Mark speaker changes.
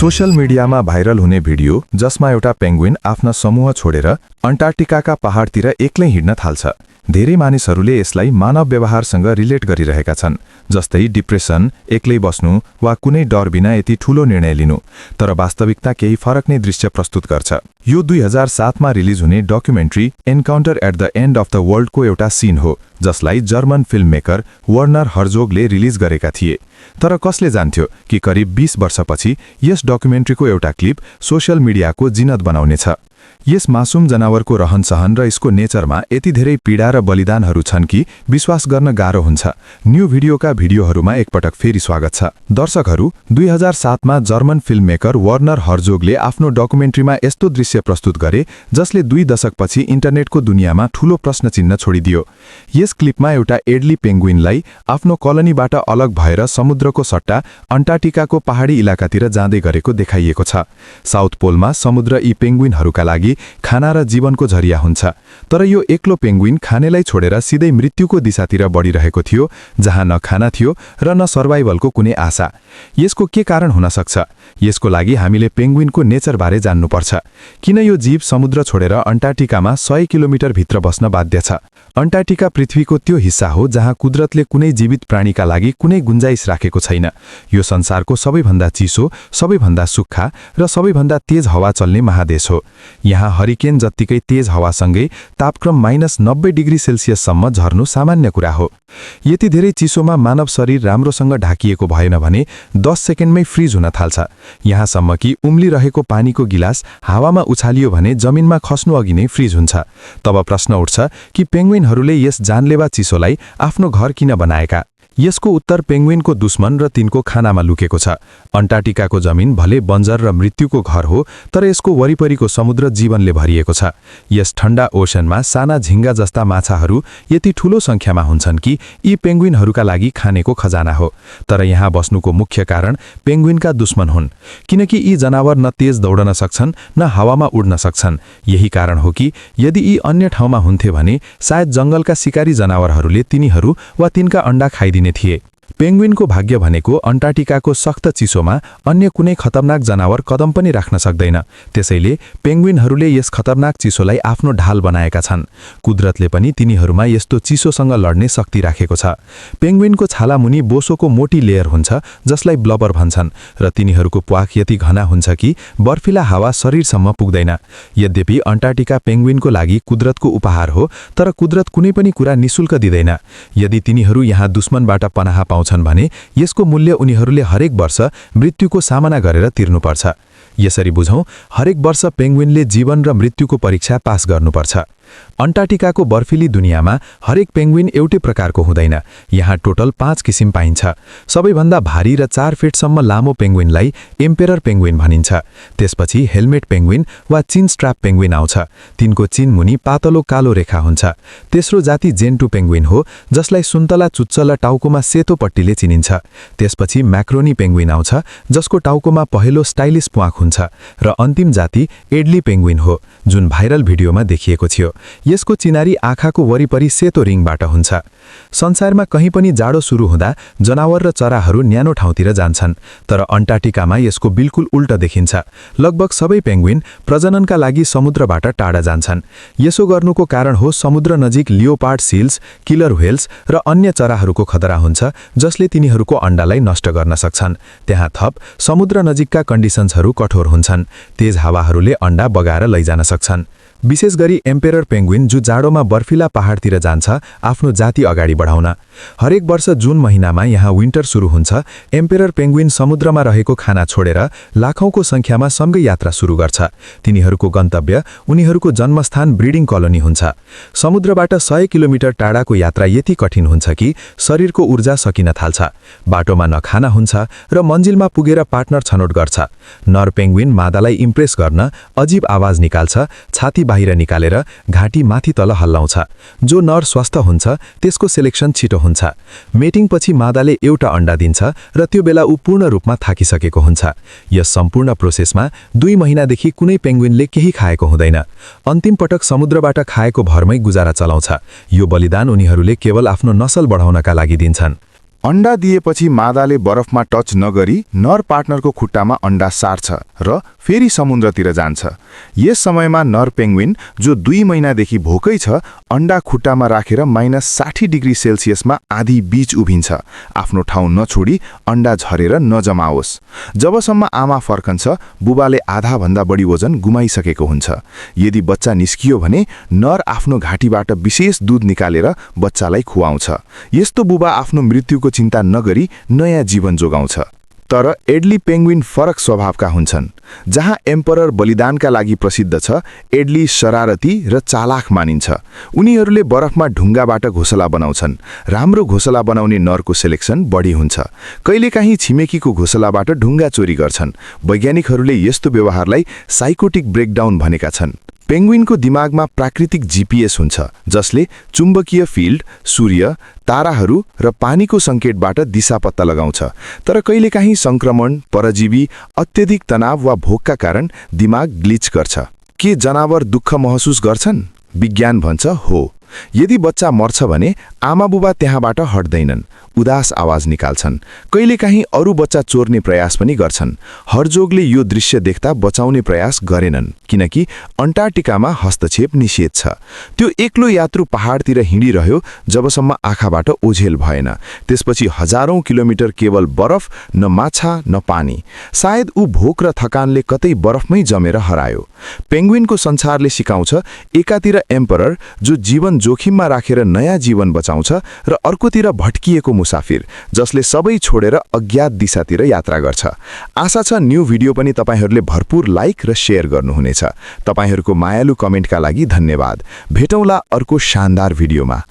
Speaker 1: Social मिडियामा viral हुने video जसमा एउटा पेंगुइन आफ्ना समूह छोडेर अन्टार्कटिकाका पहाडतिर एक्लै हिँड्न थाल्छ। धेरै मानिसहरूले यसलाई मानव व्यवहारसँग रिलेट गरिरहेका छन्, जस्तै डिप्रेसन, एक्लै बस्नु वा कुनै डर बिना यति ठूलो निर्णय लिनु। तर वास्तविकता केही फरक नै दृश्य प्रस्तुत गर्छ। यो 2007 मा रिलिज हुने documentary encounter at the end of the वर्ल्डको एउटा सीन हो, जसलाई जर्मन फिल्ममेकर वर्नर हर्जोगले रिलिज गरेका थिए। तर कसले जान्थ्यो कि करिब 20 वर्षपछि यस डकुमेन्ट्रीको एउटा क्लिप सोशल मिडियाको जिनत बनाउनेछ। यस मासूम जनावरको रहनसहन र यसको नेचरमा यति धेरै पीडा र बलिदानहरू छन् कि विश्वास गर्न गाह्रो हुन्छ। न्यू भिडियोका भिडियोहरूमा एकपटक फेरि स्वागत छ। दर्शकहरू, 2007 मा जर्मन फिल्ममेकर वर्नर हर्जोगले आफ्नो डकुमेन्ट्रीमा यस्तो दृश्य प्रस्तुत गरे जसले 2 दशकपछि इन्टरनेटको दुनियाँमा ठूलो प्रश्न चिन्ह छोडिदियो। यस क्लिपमा एउटा एडली पेंगुइनलाई आफ्नो कलोनीबाट अलग भएर समुद्रको सट्टा अन्टार्कटिकाको पहाडी इलाकातिर जाँदै गरेको देखाइएको छ। साउथ पोलमा समुद्र यी पेंगुइनहरूका लागि खाना र जीवनको झरिया हुन्छ। तर यो एक्लो पेंगुइन खानेलाई छोडेर सिधै मृत्युको दिशातिर बढिरहेको थियो, जहाँ न खाना थियो र न सर्भाइभलको कुनै आशा। यसको के कारण हुन सक्छ? यसको लागि हामीले पेंगुइनको नेचरबारे जान्नुपर्छ। किन यो जीव समुद्र छोडेर अन्टार्कटिकामा 100 किलोमिटर भित्र बस्न बाध्य छ? अन्टार्कटिका पृथ्वीको त्यो हिस्सा हो जहाँ कुदरतले कुनै जीवित प्राणीका लागि कुनै गुन्जाइस राखेको छैन। यो संसारको सबैभन्दा चिसो, सबैभन्दा सुक्खा र सबैभन्दा तेज हावा चल्ने महादेश हो। यहाँ हरिकेन जत्तिकै तेज हावासँगै तापक्रम -90 डिग्री सेल्सियससम्म झर्नु सामान्य कुरा हो। यति धेरै चिसोमा मानव शरीर राम्रोसँग ढाकिएको भएन भने 10 सेकेन्डमै फ्रिज हुन थाल्छ। यहाँसम्म कि उम्लिरहेको पानीको गिलास हावामा उछालियो भने जमिनमा खस्नु अघि नै फ्रिज हुन्छ। तब प्रश्न उठ्छ कि पेंगुइनहरूले यस जानलेवा चिसोलाई आफ्नो घर किन बनाएका? यसको उत्तर पेंगुइनको दुश्मन र तिनको खानामा लुकेको छ। अन्टार्कटिकाको जमिन भले बन्जर र मृत्युको घर हो, तर यसको वरिपरिको समुद्र जीवनले भरिएको छ। यस ठण्डा ओशनमा साना झिंगा जस्ता माछाहरू यति ठूलो संख्यामा हुन्छन् कि यी पेंगुइनहरूका लागि खानेको खजाना हो। तर यहाँ बस्नुको मुख्य कारण पेंगुइनका दुश्मन हुन्, किनकि यी जनावर न तेज दौडन सक्छन् न हावामा उड्न सक्छन्। यही कारण हो कि यदि यी अन्य ठाउँमा हुन्थे भने सायद जंगलका शिकारी जनावरहरूले तिनीहरू वा तिनका अण्डा खाइदिने थिए। पेंगुइनको भाग्य भनेको अन्टार्कटिकाको सख्त चिसोमा अन्य कुनै खतरनाक जनावर कदम पनि राख्न सक्दैन। त्यसैले पेंगुइनहरूले यस खतरनाक चिसोलाई आफ्नो ढाल बनाएका छन्। कुदरतले पनि तिनीहरूमा यस्तो चिसोसँग लड्ने शक्ति राखेको छ। पेंगुइनको छाला मुनि बोसोको मोटी लेयर हुन्छ, जसलाई ब्लबर भन्छन्, र तिनीहरूको प्वाख यति घना हुन्छ कि बर्फिला हावा शरीरसम्म पुग्दैन। यद्यपि अन्टार्कटिका पेंगुइनको लागि कुदरतको उपहार हो, तर कुदरत कुनै पनि कुरा निशुल्क दिँदैन। यदि तिनीहरू यहाँ दुश्मनबाट पनाह पाउँछन् भने यसको मूल्य उनीहरूले हरेक वर्ष मृत्युको सामना गरेर तिर्नुपर्छ। यसरी बुझौं, हरेक वर्ष पेंगुइनले जीवन र मृत्युको परीक्षा पास गर्नुपर्छ। अन्टार्कटिकाको बर्फिली दुनियाँमा हरेक पेंगुइन एउटै प्रकारको हुँदैन। यहाँ टोटल 5 किसिम पाइन्छ। सबैभन्दा भारी र 4 फिटसम्म लामो पेंगुइनलाई एम्पेरर पेंगुइन भनिन्छ। त्यसपछि हेलमेट पेंगुइन वा चिन स्ट्र्याप पेंगुइन आउँछ। तिनको चिन मुनि पातलो कालो रेखा हुन्छ। तेस्रो जाति जेन्टु पेंगुइन हो, जसलाई सुन्तला चुच्च र टाउकोमा सेतो पट्टीले चिनिन्छ। त्यसपछि म्याक्रोनी पेंगुइन आउँछ, जसको टाउकोमा पहेँलो स्टाइलिस प्वाख हुन्छ। र अन्तिम जाति एडली पेंगुइन हो, जुन भाइरल भिडियोमा देखिएको थियो। यसको चिनारी आँखाको वरिपरि सेतो रिङबाट हुन्छ। संसारमा कहीँ पनि जाडो सुरु हुँदा जनावर र चराहरू न्यानो ठाउँतिर जान्छन्, तर अन्टार्कटिकामा यसको बिल्कुल उल्टा देखिन्छ। लगभग सबै पेंगुइन प्रजननका लागि समुद्रबाट टाढा जान्छन्। यसो गर्नुको कारण हो समुद्र नजिक लियोपार्ड सील्स, किलर व्हेल्स र अन्य चराहरूको खतरा हुन्छ, जसले तिनीहरूको अण्डालाई नष्ट गर्न सक्छन्। त्यहाँ थप समुद्र नजिकका कन्डिसन्सहरू कठोर हुन्छन्। तेज हावाहरूले अण्डा बगाएर लैजान सक्छन्। विशेष गरी एम्पेरर पेंगुइन, जो जाडोमा बर्फिला पहाडतिर जान्छ आफ्नो जाति अगाडि बढाउन। हरेक वर्ष जुन महिनामा यहाँ विन्टर सुरु हुन्छ, एम्पेरर पेंगुइन समुद्रमा रहेको खाना छोडेर लाखौंको संख्यामा सँगै यात्रा सुरु गर्छ। तिनीहरूको गन्तव्य उनीहरूको जन्मस्थान ब्रिडिङ कलोनी हुन्छ। समुद्रबाट 100 किलोमिटर टाढाको यात्रा यति कठिन हुन्छ कि शरीरको ऊर्जा सकिन थाल्छ। बाटोमा न खाना हुन्छ र मन्जिलमा पुगेर पार्टनर छनौट गर्छ। नर पेंगुइन मादालाई इम्प्रेस गर्न अजीब आवाज निकाल्छ, छाती बाहिर निकालेर घाँटी माथि तल हल्लाउँछ। जो नर स्वस्थ हुन्छ त्यसको सेलेक्सन छिटो हुन्छ। मेटिङपछि मादाले एउटा अण्डा दिन्छ र त्यो बेला ऊ पूर्ण रूपमा थाकिसकेको हुन्छ। यस सम्पूर्ण प्रोसेसमा 2 महिनादेखि कुनै पेंगुइनले केही खाएको हुँदैन। अन्तिम पटक समुद्रबाट खाएको भरमै गुजारा चलाउँछ। यो बलिदान उनीहरूले केवल आफ्नो नसल बढाउनका लागि दिन्छन्।
Speaker 2: अण्डा दिएपछि मादाले बरफमा टच नगरी नर पार्टनरको खुट्टामा अण्डा सार्छ र फेरि समुद्रतिर जान्छ। यस समयमा नर पेंगुइन जो 2 महिनादेखि भोकै छ अण्डा खुट्टामा राखेर -60 डिग्री सेल्सियसमा आधी बीच उभिन्छ, आफ्नो ठाउँ नछोडी अण्डा झरेर नजमाओस्। जबसम्म आमा फर्कन्छ बुबाले आधा भन्दा बढी वजन गुमाइसकेको हुन्छ। यदि बच्चा निस्कियो भने नर आफ्नो घाँटीबाट विशेष दूध निकालेर बच्चालाई खुवाउँछ। यस्तो बुबा आफ्नो मृत्युको चिन्ता नगरी नयाँ जीवन जोगाउँछ। तर एडली पेंगुइन फरक स्वभावका हुन्छन्। जहाँ एम्परर बलिदानका लागि प्रसिद्ध छ, एडली शरारती र चालाक मानिन्छ। उनीहरूले बरफमा ढुङ्गाबाट घोसला बनाउँछन्। राम्रो घोसला बनाउने नरको सेलेक्सन बढी हुन्छ। कहिलेकाहीँ छिमेकीको घोसलाबाट ढुङ्गा चोरी गर्छन्। वैज्ञानिकहरूले यस्तो व्यवहारलाई साइकोटिक ब्रेकडाउन भनेका छन्। पेंगुइनको दिमागमा प्राकृतिक जीपीएस हुन्छ, जसले चुम्बकीय फिल्ड, सूर्य, ताराहरू र पानीको सङ्केतबाट दिशा पत्ता लगाउँछ। तर कहिलेकाहीँ संक्रमण, परजीवी, अत्यधिक तनाव वा भोकका कारण दिमाग ग्लिच गर्छ। के जनावर दुःख महसुस गर्छन्? विज्ञान भन्छ हो। यदि बच्चा मर्छ भने आमाबुबा त्यहाँबाट हट्दैनन्, उदास आवाज निकाल्छन्। कहिलेकाहीँ अरू बच्चा चोर्ने प्रयास पनि गर्छन्। हर्जोगले यो दृश्य देख्दा बचाउने प्रयास गरेनन्, किनकि अन्टार्कटिकामा हस्तक्षेप निषेध छ। त्यो एक्लो यात्रु पहाडतिर हिँडिरह्यो जबसम्म आँखाबाट ओझेल भएन। त्यसपछि हजारौं किलोमिटर केवल बरफ, न माछा न पानी। सायद ऊ भोक र थकानले कतै बरफमै जमेर हरायो। पेंगुइनको संसारले सिकाउँछ, एकातिर एम्परर जो जीवन जोखिममा राखेर नयाँ जीवन बचाउँछ र अर्कोतिर भट्किएको मुसाफिर जसले सबै छोडेर अज्ञात दिशातिर यात्रा गर्छ। आशा छ न्यू भिडियो पनि तपाईहरूले भरपूर लाइक र शेयर गर्नुहुनेछ। तपाईहरूको मायालु कमेन्टका लागि धन्यवाद। भेटौँला अर्को शानदार भिडियोमा।